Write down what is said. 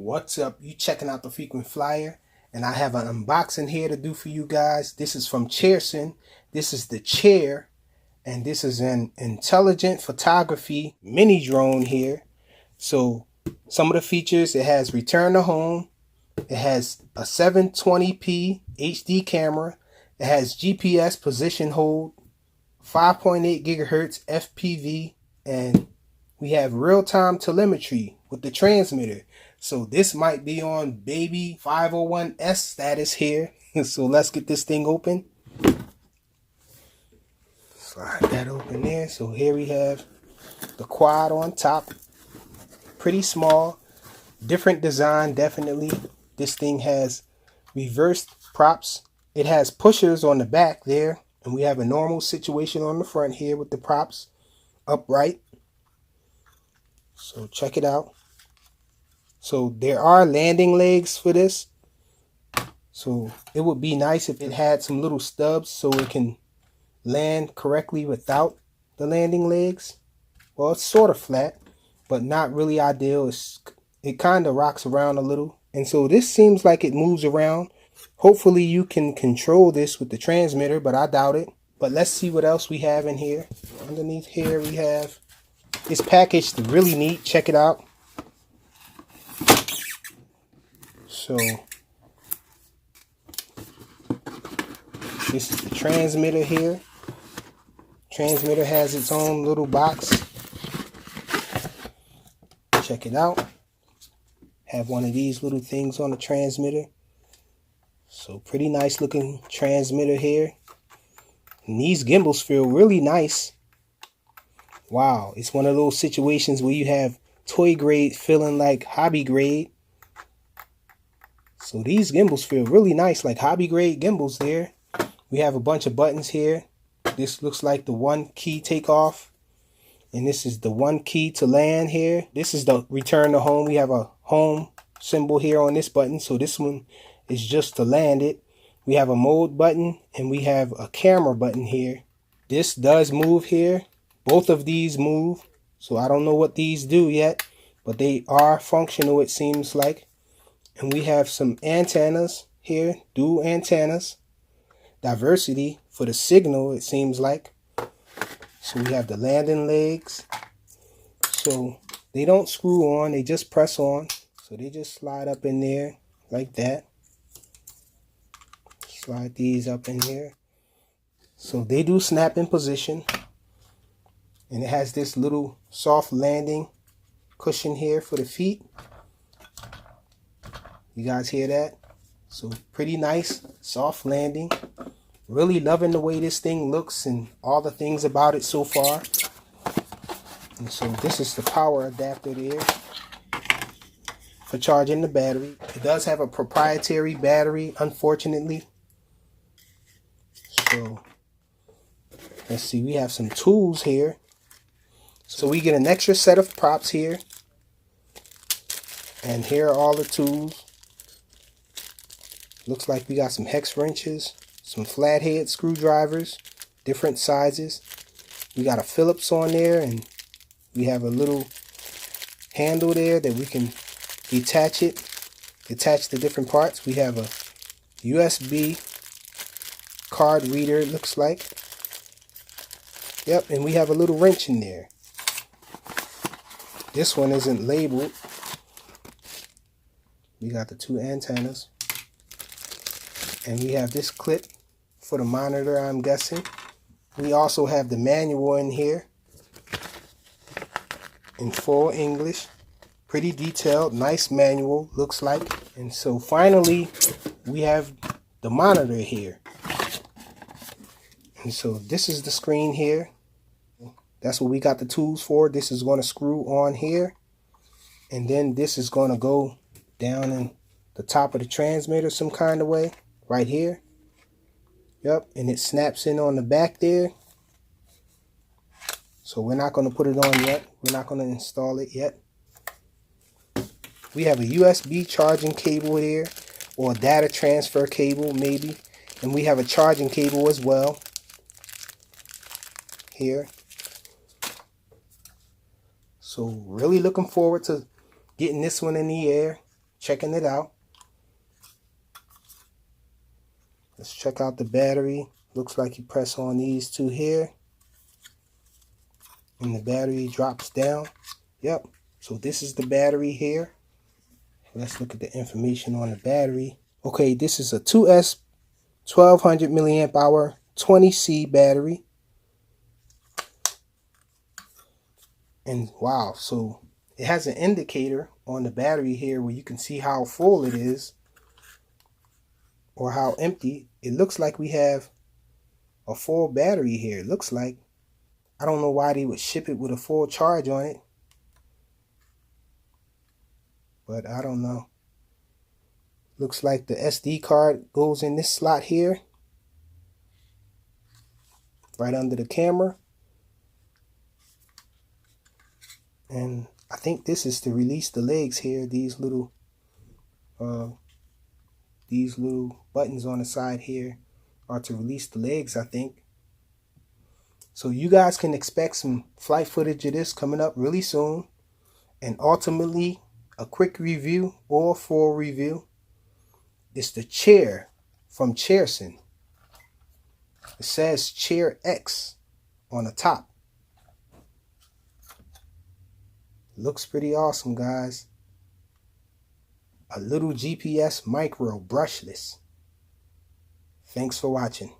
What's up? You checking out the Frequent Flyer, and I have an unboxing here to do for you guys. This is from Cheerson. This is the chair, and this is an intelligent photography mini drone here. So some of the features: it has return to home, it has a 720p HD camera, it has GPS position hold, 5.8 gigahertz FPV, and we have real-time telemetry with the transmitter. So this might be on baby 501S status here. So let's get this thing open. Slide that open there. So here we have the quad on top. Pretty small. Different design, definitely. This thing has reversed props. It has pushers on the back there. And we have a normal situation on the front here with the props upright. So check it out. So there are landing legs for this. So it would be nice if it had some little stubs so it can land correctly without the landing legs. Well, it's sort of flat, but not really ideal. It kind of rocks around a little. And so this seems like it moves around. Hopefully you can control this with the transmitter, but I doubt it. But let's see what else we have in here. Underneath here we have, it's packaged really neat. Check it out. So this is the transmitter here. Transmitter has its own little box. Check it out. Have one of these little things on the transmitter. So pretty nice looking transmitter here. And these gimbals feel really nice. Wow, it's one of those situations where you have toy grade feeling like hobby grade. So these gimbals feel really nice, like hobby grade gimbals there. We have a bunch of buttons here. This looks like the one key takeoff. And this is the one key to land here. This is the return to home. We have a home symbol here on this button. So this one is just to land it. We have a mode button and we have a camera button here. This does move here. Both of these move. So I don't know what these do yet, but they are functional, it seems like. And we have some antennas here, dual antennas. Diversity for the signal, it seems like. So we have the landing legs. So they don't screw on, they just press on. So they just slide up in there like that. Slide these up in here. So they do snap in position. And it has this little soft landing cushion here for the feet. You guys hear that? So pretty nice, soft landing. Really loving the way this thing looks and all the things about it so far. And so this is the power adapter there for charging the battery. It does have a proprietary battery, unfortunately. So let's see, we have some tools here. So we get an extra set of props here. And here are all the tools. Looks like we got some hex wrenches, some flathead screwdrivers, different sizes. We got a Phillips on there, and we have a little handle there that we can detach the different parts. We have a USB card reader, it looks like. Yep, and we have a little wrench in there. This one isn't labeled. We got the two antennas. And we have this clip for the monitor, I'm guessing. We also have the manual in here in full English. Pretty detailed, nice manual, looks like. And so finally, we have the monitor here. And so this is the screen here. That's what we got the tools for. This is going to screw on here. And then this is going to go down in the top of the transmitter some kind of way. Right here. Yep, and it snaps in on the back there. So we're not going to put it on yet. We're not going to install it yet. We have a USB charging cable here, or a data transfer cable maybe. And we have a charging cable as well. Here. So really looking forward to getting this one in the air. checking it out. Let's check out the battery. Looks like you press on these two here and the battery drops down. Yep, so this is the battery here. Let's look at the information on the battery. Okay, this is a 2S 1200 milliamp hour 20C battery. And wow, so it has an indicator on the battery here where you can see how full it is or how empty. It looks like we have a full battery here. It looks like. I don't know why they would ship it with a full charge on it, but I don't know. Looks like the SD card goes in this slot here, right under the camera. And I think this is to release the legs here. These little buttons on the side here are to release the legs, I think. So you guys can expect some flight footage of this coming up really soon. And ultimately, a quick review or full review. It's the chair from Cheerson. It says Chair X on the top. Looks pretty awesome, guys. A little GPS micro brushless. Thanks for watching.